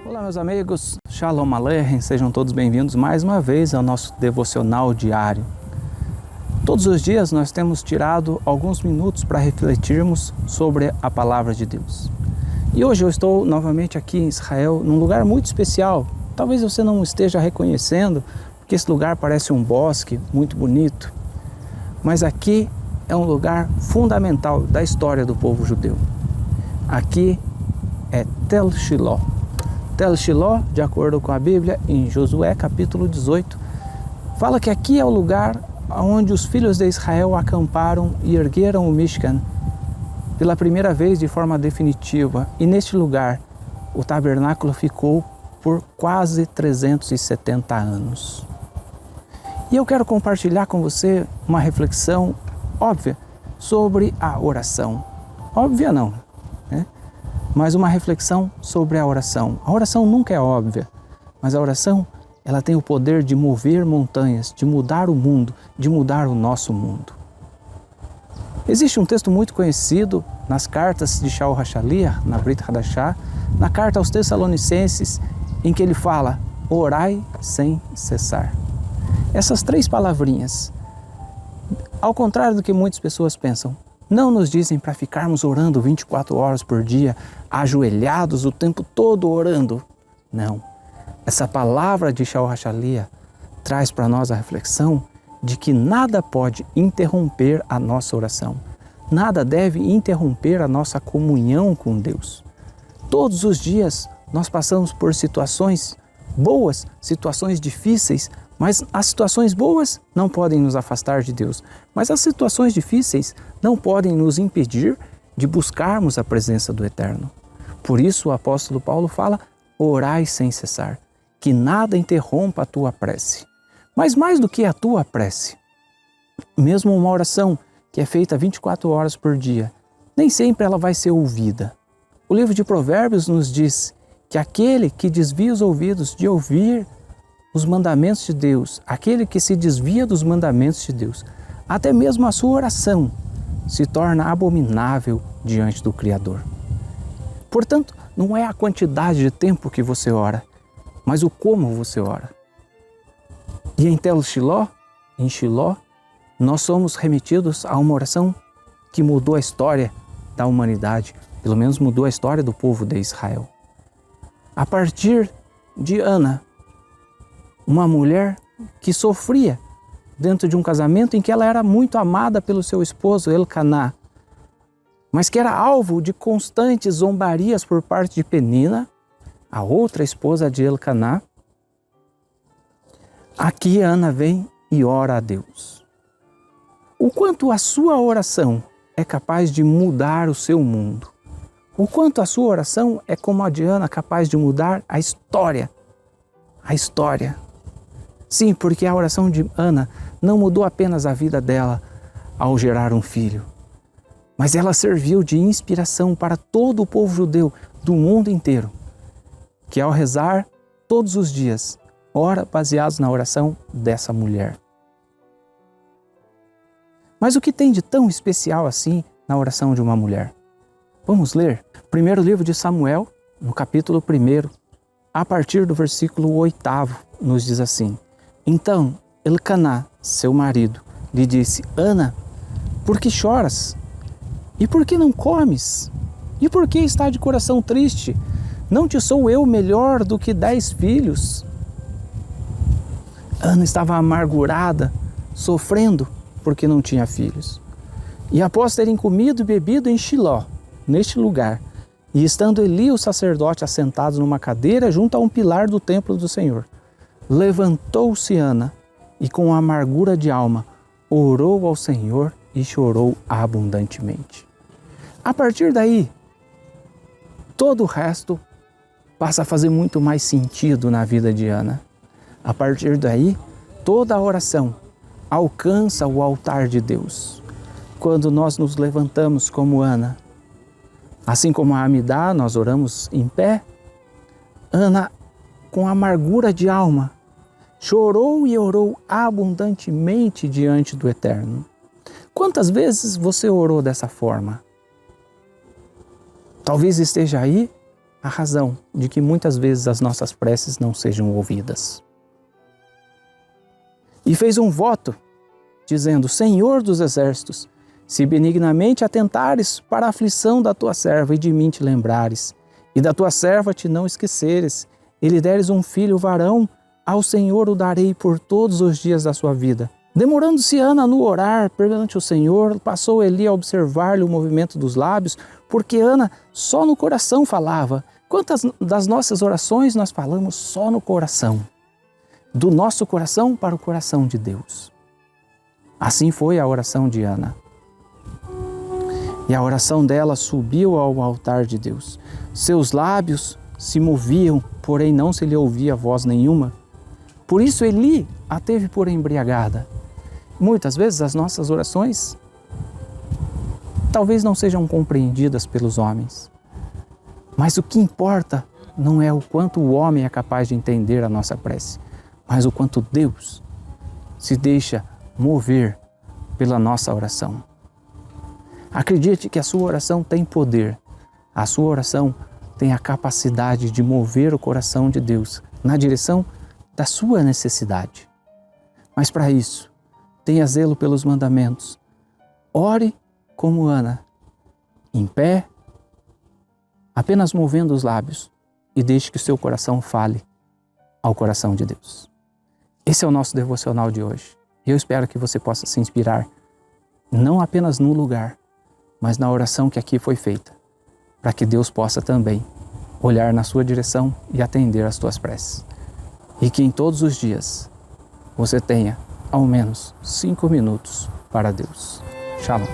Olá meus amigos, Shalom Aleichem, sejam todos bem-vindos mais uma vez ao nosso devocional diário. Todos os dias nós temos tirado alguns minutos para refletirmos sobre a Palavra de Deus. E hoje eu estou novamente aqui em Israel, num lugar muito especial. Talvez você não esteja reconhecendo, porque esse lugar parece um bosque muito bonito. Mas aqui é um lugar fundamental da história do povo judeu. Aqui é Tel Shiloh. Tel Shiloh, de acordo com a Bíblia, em Josué capítulo 18, fala que aqui é o lugar onde os filhos de Israel acamparam e ergueram o Mishkan pela primeira vez de forma definitiva. E neste lugar o tabernáculo ficou por quase 370 anos. E eu quero compartilhar com você uma reflexão óbvia sobre a oração. Óbvia não, né? Mas uma reflexão sobre a oração. A oração nunca é óbvia, mas a oração ela tem o poder de mover montanhas, de mudar o mundo, de mudar o nosso mundo. Existe um texto muito conhecido nas cartas de Shaul HaShaliach, na Brit Hadashah, na carta aos Tessalonicenses, em que ele fala, orai sem cessar. Essas três palavrinhas, ao contrário do que muitas pessoas pensam, não nos dizem para ficarmos orando 24 horas por dia, ajoelhados o tempo todo orando. Não. Essa palavra de Shaul HaShaliach traz para nós a reflexão de que nada pode interromper a nossa oração. Nada deve interromper a nossa comunhão com Deus. Todos os dias nós passamos por situações boas, situações difíceis, mas as situações boas não podem nos afastar de Deus. Mas as situações difíceis não podem nos impedir de buscarmos a presença do Eterno. Por isso o apóstolo Paulo fala, orai sem cessar, que nada interrompa a tua prece. Mas mais do que a tua prece, mesmo uma oração que é feita 24 horas por dia, nem sempre ela vai ser ouvida. O livro de Provérbios nos diz que aquele que desvia os ouvidos de ouvir os mandamentos de Deus, aquele que se desvia dos mandamentos de Deus, até mesmo a sua oração se torna abominável diante do Criador. Portanto, não é a quantidade de tempo que você ora, mas o como você ora. E em Tel Shiloh, em Shiloh, nós somos remetidos a uma oração que mudou a história da humanidade, pelo menos mudou a história do povo de Israel. A partir de Ana, uma mulher que sofria dentro de um casamento em que ela era muito amada pelo seu esposo Elcaná, mas que era alvo de constantes zombarias por parte de Penina, a outra esposa de Elcaná. Aqui Ana vem e ora a Deus. O quanto a sua oração é capaz de mudar o seu mundo. O quanto a sua oração é como a de Ana, capaz de mudar a história. A história. Sim, porque a oração de Ana não mudou apenas a vida dela ao gerar um filho, mas ela serviu de inspiração para todo o povo judeu do mundo inteiro, que ao rezar todos os dias, ora baseados na oração dessa mulher. Mas o que tem de tão especial assim na oração de uma mulher? Vamos ler? Primeiro livro de Samuel, no capítulo 1, a partir do versículo 8, nos diz assim, então Elcaná, seu marido, lhe disse, Ana, por que choras? E por que não comes? E por que está de coração triste? Não te sou eu melhor do que 10 filhos? Ana estava amargurada, sofrendo porque não tinha filhos. E após terem comido e bebido em Shiloh, neste lugar, e estando Eli, o sacerdote, assentados numa cadeira junto a um pilar do templo do Senhor, levantou-se Ana e com amargura de alma orou ao Senhor e chorou abundantemente. A partir daí, todo o resto passa a fazer muito mais sentido na vida de Ana. A partir daí, toda a oração alcança o altar de Deus. Quando nós nos levantamos como Ana, assim como a Amidá, nós oramos em pé, Ana, com amargura de alma, chorou e orou abundantemente diante do Eterno. Quantas vezes você orou dessa forma? Talvez esteja aí a razão de que muitas vezes as nossas preces não sejam ouvidas. E fez um voto, dizendo: Senhor dos exércitos, se benignamente atentares para a aflição da tua serva e de mim te lembrares, e da tua serva te não esqueceres, e lhe deres um filho varão, ao Senhor o darei por todos os dias da sua vida. Demorando-se Ana no orar perante o Senhor, passou Eli a observar-lhe o movimento dos lábios, porque Ana só no coração falava. Quantas das nossas orações nós falamos só no coração? Do nosso coração para o coração de Deus. Assim foi a oração de Ana. E a oração dela subiu ao altar de Deus. Seus lábios se moviam, porém não se lhe ouvia voz nenhuma. Por isso Eli a teve por embriagada. Muitas vezes as nossas orações talvez não sejam compreendidas pelos homens. Mas o que importa não é o quanto o homem é capaz de entender a nossa prece, mas o quanto Deus se deixa mover pela nossa oração. Acredite que a sua oração tem poder. A sua oração tem a capacidade de mover o coração de Deus na direção da sua necessidade. Mas para isso, tenha zelo pelos mandamentos. Ore como Ana, em pé, apenas movendo os lábios, e deixe que o seu coração fale ao coração de Deus. Esse é o nosso devocional de hoje. E eu espero que você possa se inspirar, não apenas no lugar, mas na oração que aqui foi feita, para que Deus possa também olhar na sua direção e atender às tuas preces. E que em todos os dias você tenha ao menos 5 minutos para Deus. Shalom.